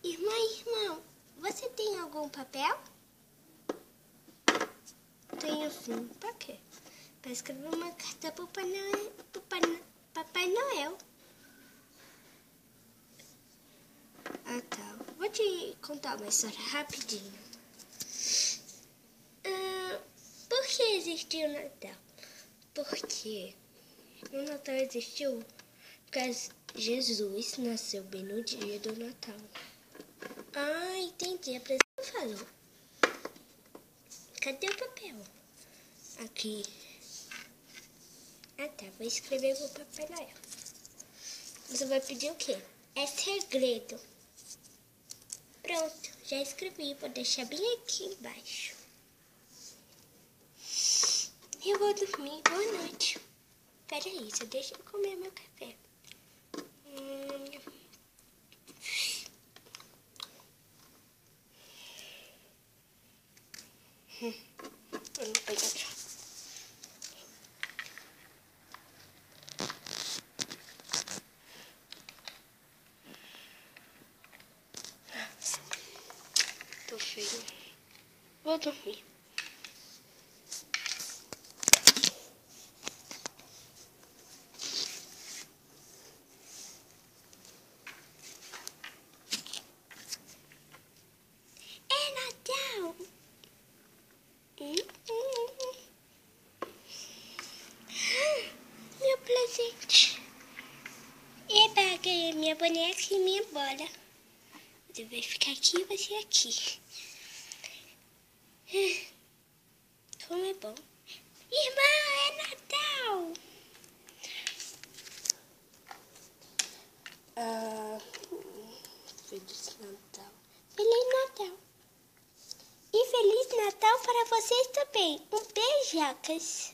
Irmão, você tem algum papel? Tenho sim. Pra quê? Pra escrever uma carta pro Papai Noel. Ah, tá. Vou te contar uma história rapidinho. Por que existiu o Natal? Porque o Natal existiu porque Jesus nasceu bem no dia do Natal. Ah, entendi. A professora falou. Cadê o papel? Aqui. Ah, tá. Vou escrever pro Papai Noel. Você vai pedir o quê? É segredo. Pronto, já escrevi. Vou deixar bem aqui embaixo. Eu vou dormir. Boa noite. Peraí, só deixa eu comer meu café. Eu não peguei. Tô feio. Vou dormir. É Natal! Meu presente. Eba, ganhei minha boneca e minha bola. Você vai ficar aqui e você aqui. Como é bom. Irmão, é Natal! Feliz Natal. Feliz Natal. E Feliz Natal para vocês também. Um beijacas.